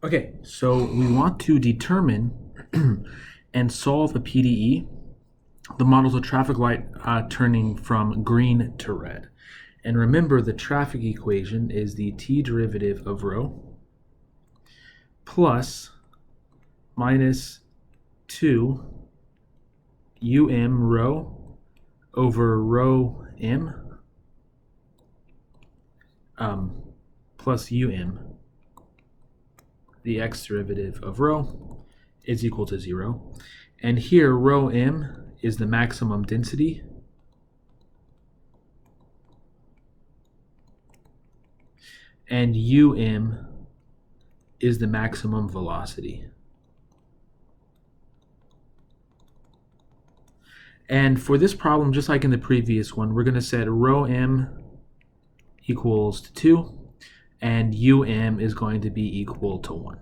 Okay, so we want to determine and solve a PDE, the models of traffic light turning from green to red. And remember, the traffic equation is the t derivative of rho plus minus 2 rho over rho m plus the x derivative of rho is equal to 0. And here rho m is the maximum density, and is the maximum velocity. And for this problem, just like in the previous one, we're going to set rho m equals to 2, and is going to be equal to 1.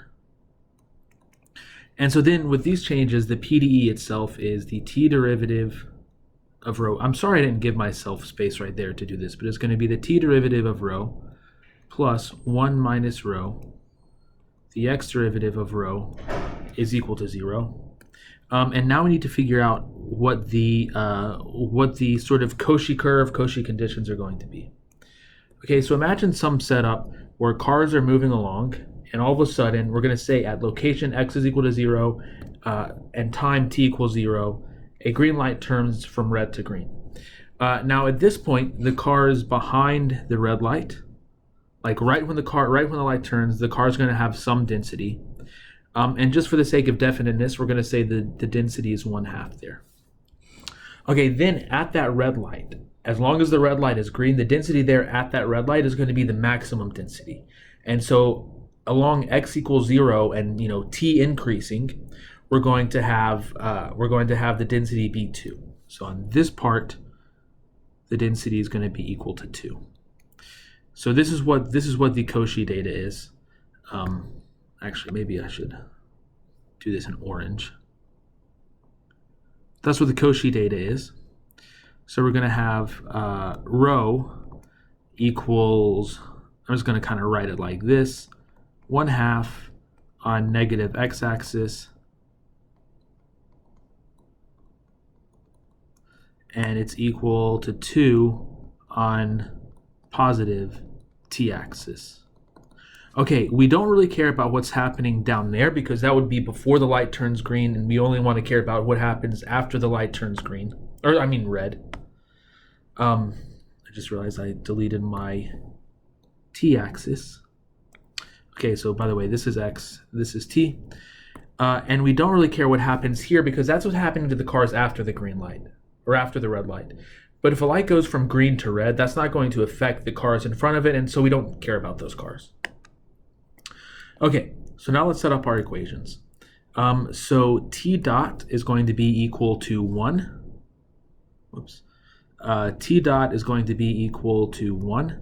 And so then with these changes, the PDE itself is the t derivative of rho. I'm sorry I didn't give myself space right there to do this, but it's going to be the t derivative of rho plus 1 minus rho. The x derivative of rho is equal to 0. And now we need to figure out what the sort of Cauchy curve, Cauchy conditions are going to be. Okay, so imagine some setup where cars are moving along, and all of a sudden we're going to say at location x is equal to 0 and time t equals 0, a green light turns from red to green. Now at this point, the car is behind the red light. Like right when the light turns, the car is going to have some density. And just for the sake of definiteness, we're going to say the density is 1/2 there. Okay, then at that red light, as long as the red light is green, the density there at that red light is going to be the maximum density. And so along x equals 0 and t increasing, we're going to have the density be 2. So on this part, the density is going to be equal to 2. So this is what the Cauchy data is. Actually, maybe I should do this in orange. That's what the Cauchy data is. So we're going to have rho equals, I'm just going to kind of write it like this, 1/2 on negative x-axis, and it's equal to 2 on positive t-axis. Okay, we don't really care about what's happening down there because that would be before the light turns green, and we only want to care about what happens after the light turns green. Or, I mean red. I just realized I deleted my t-axis. Okay, so by the way, this is x, this is t. And we don't really care what happens here because that's what's happening to the cars after the green light, or after the red light. But if a light goes from green to red, that's not going to affect the cars in front of it, and so we don't care about those cars. Okay, so now let's set up our equations. So t dot is going to be equal to 1. Whoops. T dot is going to be equal to 1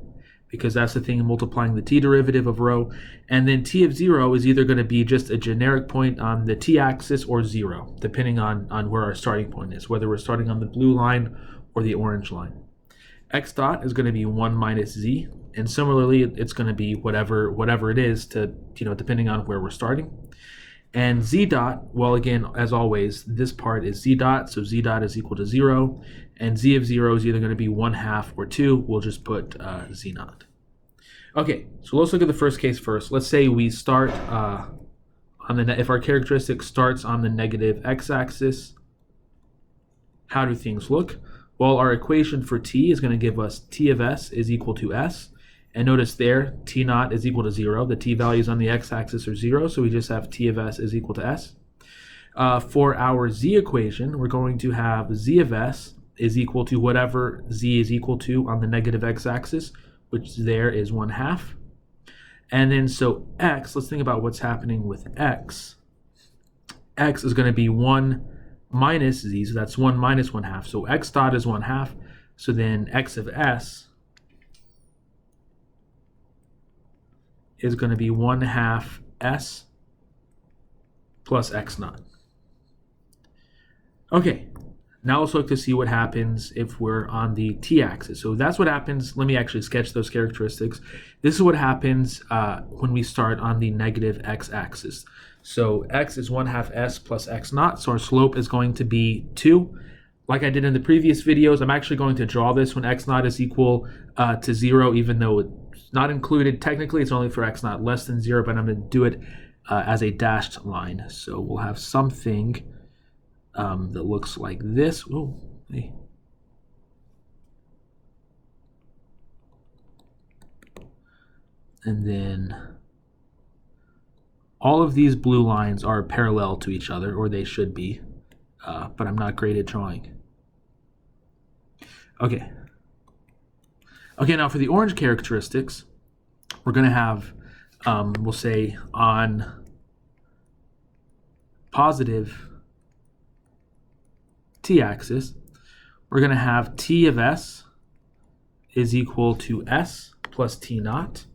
because that's the thing multiplying the t derivative of rho. And then t of 0 is either going to be just a generic point on the t-axis or 0, depending on where our starting point is, whether we're starting on the blue line or the orange line. X dot is going to be 1 minus z, and similarly it's going to be whatever it is to depending on where we're starting. And z dot, well, again, as always, this part is z dot, so z dot is equal to 0, and z of 0 is either going to be 1/2 or 2. We'll just put z naught. Okay, so let's look at the first case first. Let's say we start if our characteristic starts on the negative x-axis. How do things look? Well, our equation for t is going to give us t of s is equal to s. And notice there, t naught is equal to 0. The t values on the x-axis are 0, so we just have t of s is equal to s. For our z equation, we're going to have z of s is equal to whatever z is equal to on the negative x-axis, which there is 1/2. And then so x, let's think about what's happening with x. X is going to be 1 minus z, so that's 1 minus 1/2. So x dot is 1/2. So then x of s is going to be 1/2 s plus x naught. Okay, Now let's look to see what happens if we're on the t-axis. So that's what happens. Let me actually sketch those characteristics. This is what happens when we start on the negative x-axis. So x is 1/2 s plus x naught, so our slope is going to be 2. Like I did in the previous videos, I'm actually going to draw this when x naught is equal to 0, even though it's not included. Technically, it's only for x naught less than 0, but I'm going to do it as a dashed line. So we'll have something that looks like this. Oh, hey. And then all of these blue lines are parallel to each other, or they should be, but I'm not great at drawing. Okay. Okay, now for the orange characteristics, we're going to have, we'll say on positive t-axis, we're going to have t of s is equal to s plus t naught.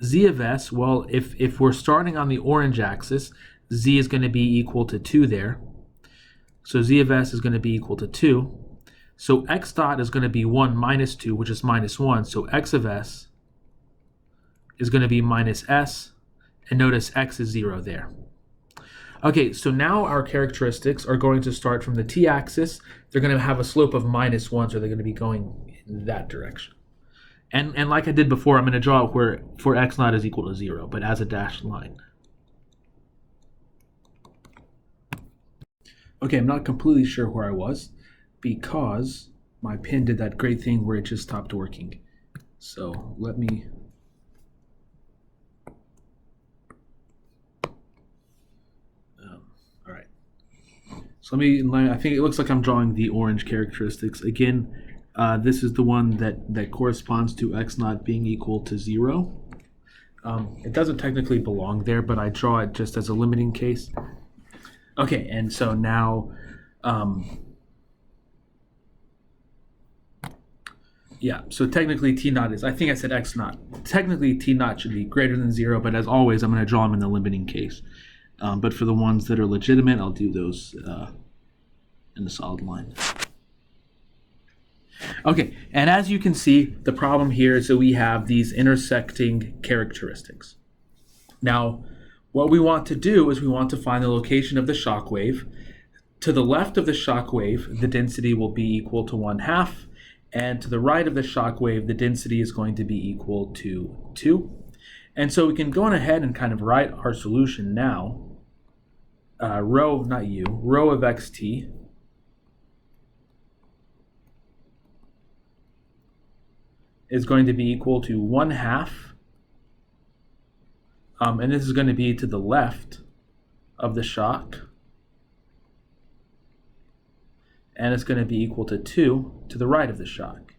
Z of s, well, if we're starting on the orange axis, z is going to be equal to 2 there. So z of s is going to be equal to 2. So x dot is going to be 1 minus 2, which is minus 1. So x of s is going to be minus s. And notice x is 0 there. Okay, so now our characteristics are going to start from the t-axis. They're going to have a slope of minus 1, so they're going to be going in that direction. And like I did before, I'm going to draw it where for x naught is equal to 0, but as a dashed line. Okay, I'm not completely sure where I was because my pen did that great thing where it just stopped working. So let me... all right. So I think it looks like I'm drawing the orange characteristics. Again, this is the one that corresponds to x naught being equal to 0. It doesn't technically belong there, but I draw it just as a limiting case. Okay, and so now, yeah, so technically t naught is, I think I said x naught. Technically t naught should be greater than 0, but as always, I'm going to draw them in the limiting case. But for the ones that are legitimate, I'll do those in the solid line. Okay, and as you can see, the problem here is that we have these intersecting characteristics. Now, what we want to do is we want to find the location of the shock wave. To the left of the shock wave, the density will be equal to 1/2, and to the right of the shock wave, the density is going to be equal to 2. And so we can go on ahead and kind of write our solution now. Rho of xt is going to be equal to 1/2, and this is going to be to the left of the shock, and it's going to be equal to 2 to the right of the shock.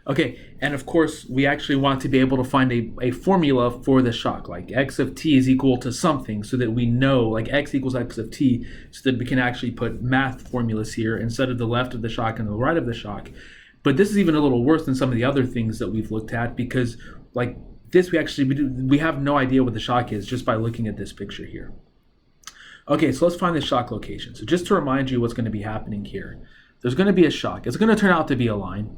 Okay, and of course, we actually want to be able to find a formula for the shock, like x of t is equal to something, so that we know, like x equals x of t, so that we can actually put math formulas here instead of the left of the shock and the right of the shock. But this is even a little worse than some of the other things that we've looked at, because like this, we have no idea what the shock is just by looking at this picture here. Okay, so let's find the shock location. So just to remind you what's going to be happening here. There's going to be a shock. It's going to turn out to be a line,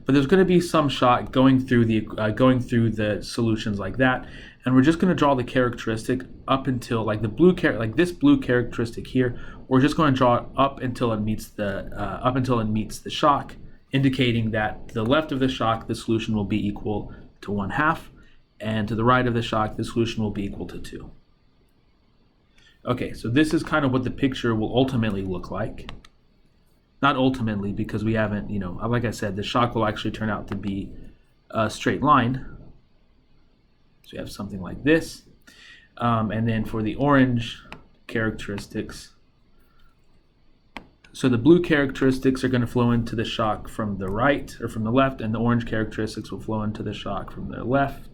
but there's going to be some shock going through the solutions like that, and we're just going to draw the characteristic up until like this blue characteristic here. We're just going to draw it up until it meets the shock, indicating that to the left of the shock the solution will be equal to 1/2, and to the right of the shock the solution will be equal to 2. Okay, so this is kind of what the picture will ultimately look like. Not ultimately, because we haven't, like I said, the shock will actually turn out to be a straight line. So we have something like this. And then for the orange characteristics, so the blue characteristics are going to flow into the shock from the right or from the left, and the orange characteristics will flow into the shock from the left.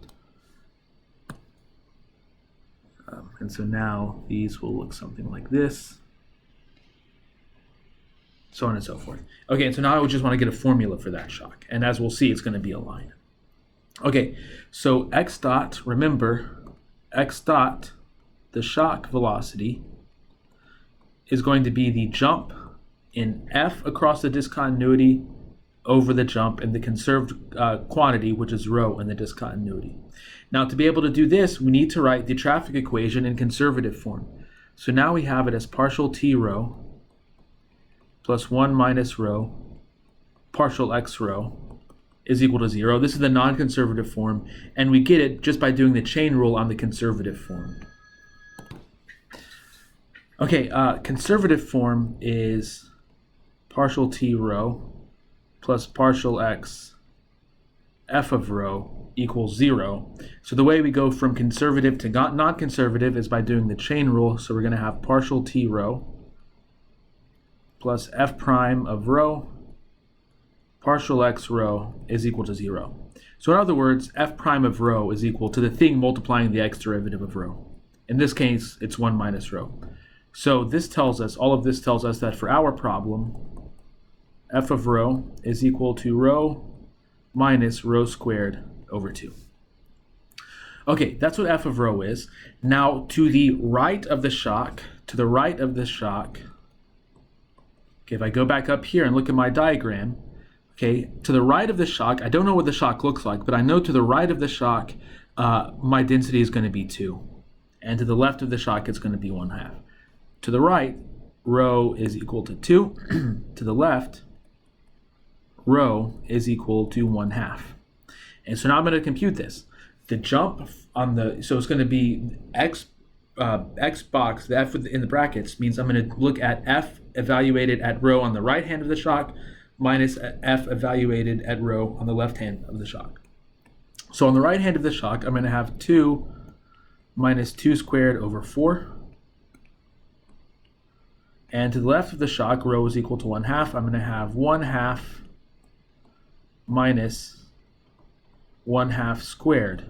And so now these will look something like this. So on and so forth. Okay, and so now I would just want to get a formula for that shock. And as we'll see, it's going to be a line. Okay, so x dot, remember, x dot, the shock velocity, is going to be the jump in F across the discontinuity over the jump in the conserved quantity, which is rho in the discontinuity. Now, to be able to do this, we need to write the traffic equation in conservative form. So now we have it as partial t rho plus 1 minus rho partial x rho is equal to 0. This is the non-conservative form, and we get it just by doing the chain rule on the conservative form. Okay, conservative form is partial t rho plus partial x f of rho equals 0. So the way we go from conservative to non-conservative is by doing the chain rule. So we're going to have partial t rho plus f prime of rho partial x rho is equal to 0. So in other words, f prime of rho is equal to the thing multiplying the x derivative of rho. In this case, it's 1 minus rho. So this tells us, all of this tells us that for our problem, f of rho is equal to rho minus rho squared over 2. Okay, that's what f of rho is. Now, to the right of the shock, okay, if I go back up here and look at my diagram, okay, to the right of the shock, I don't know what the shock looks like, but I know to the right of the shock, my density is going to be 2. And to the left of the shock, it's going to be 1/2. To the right, rho is equal to 2. To the left, rho is equal to 1/2. And so now I'm going to compute this. The jump on the, so it's going to be x box, the f in the brackets, means I'm going to look at f evaluated at rho on the right hand of the shock minus f evaluated at rho on the left hand of the shock. So on the right hand of the shock, I'm going to have 2 minus 2 squared over 4. And to the left of the shock, rho is equal to 1/2. I'm going to have 1/2 minus 1/2 squared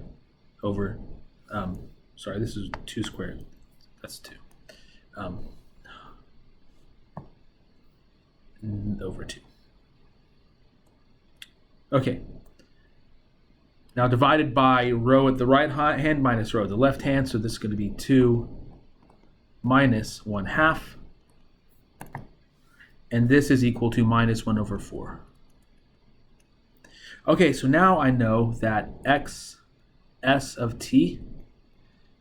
over, sorry, this is 2 squared. That's 2. Over 2. Okay. Now divided by rho at the right hand minus rho at the left hand, so this is going to be 2 minus 1/2. And this is equal to minus 1 over 4. Okay, so now I know that x s of t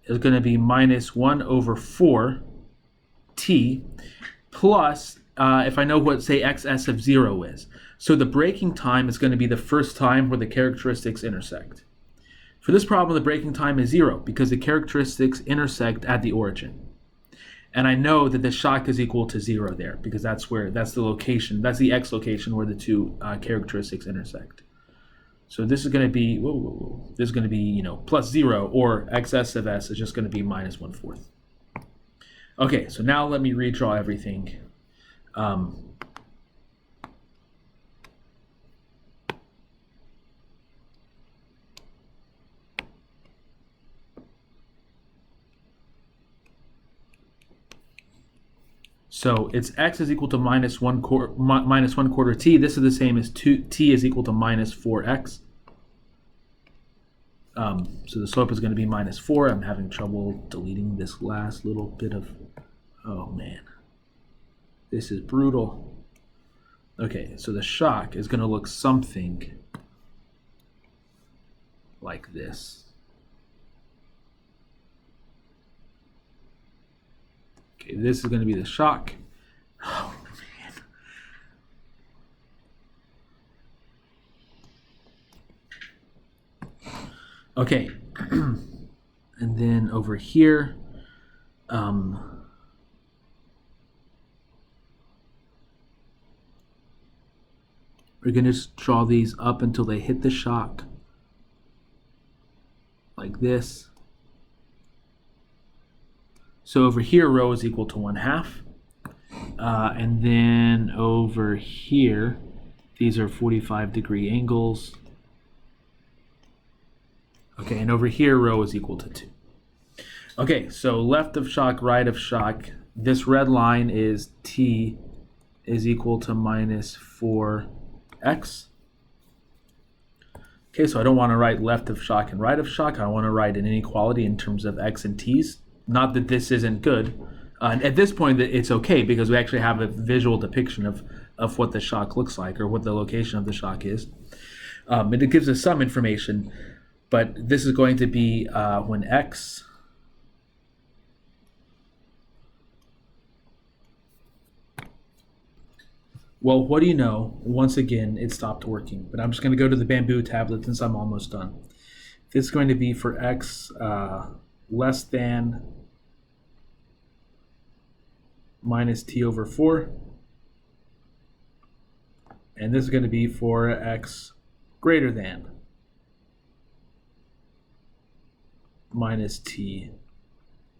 is going to be minus 1 over 4 t plus, if I know what, say, xs of 0 is. So the breaking time is going to be the first time where the characteristics intersect. For this problem, the breaking time is 0 because the characteristics intersect at the origin. And I know that the shock is equal to 0 there because that's the location, that's the x location where the two characteristics intersect. So this is going to be, this is going to be, plus 0, or xs of s is just going to be minus 1/4. Okay, so now let me redraw everything. So it's x is equal to minus 1/4 t. This is the same as t is equal to minus 4x. So the slope is going to be minus 4. I'm having trouble deleting this last little bit of, oh man, this is brutal. Okay, so the shock is going to look something like this. Okay, this is going to be the shock. Oh, man. Okay, and then over here, we're going to just draw these up until they hit the shock, like this. So over here, rho is equal to 1/2. And then over here, these are 45-degree angles. Okay, and over here, rho is equal to 2. Okay, so left of shock, right of shock. This red line is t is equal to minus 4x. Okay, so I don't want to write left of shock and right of shock. I want to write an inequality in terms of x and t's. Not that this isn't good. At this point, it's okay because we actually have a visual depiction of what the shock looks like or what the location of the shock is. And it gives us some information, but this is going to be when x well, what do you know? Once again, it stopped working. But I'm just going to go to the Bamboo tablet since I'm almost done. This is going to be for x less than minus t over 4. And this is going to be for x greater than minus t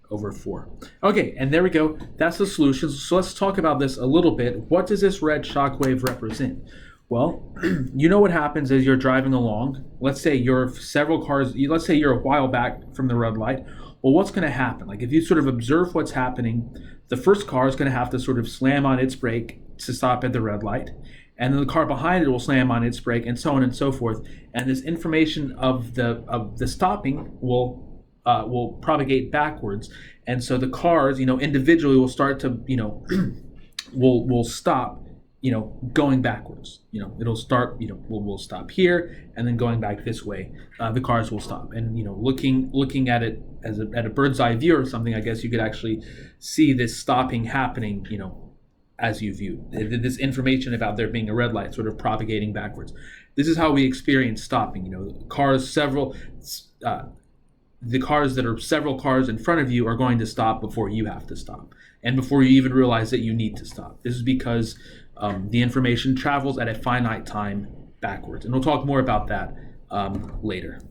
over 4. Okay, and there we go. That's the solution. So let's talk about this a little bit. What does this red shock wave represent? Well, you know what happens as you're driving along. Let's say you're several cars, let's say you're a while back from the red light. Well, what's going to happen? Like if you sort of observe what's happening, the first car is going to have to sort of slam on its brake to stop at the red light. And then the car behind it will slam on its brake and so on and so forth. And this information of the stopping will propagate backwards, and so the cars, individually will start to, will stop, going backwards. It'll start, we'll stop here, and then going back this way, the cars will stop. And looking at it as at a bird's eye view or something, I guess you could actually see this stopping happening, as you view this information about there being a red light sort of propagating backwards. This is how we experience stopping. The cars that are several cars in front of you are going to stop before you have to stop and before you even realize that you need to stop. This is because the information travels at a finite time backwards. And we'll talk more about that later.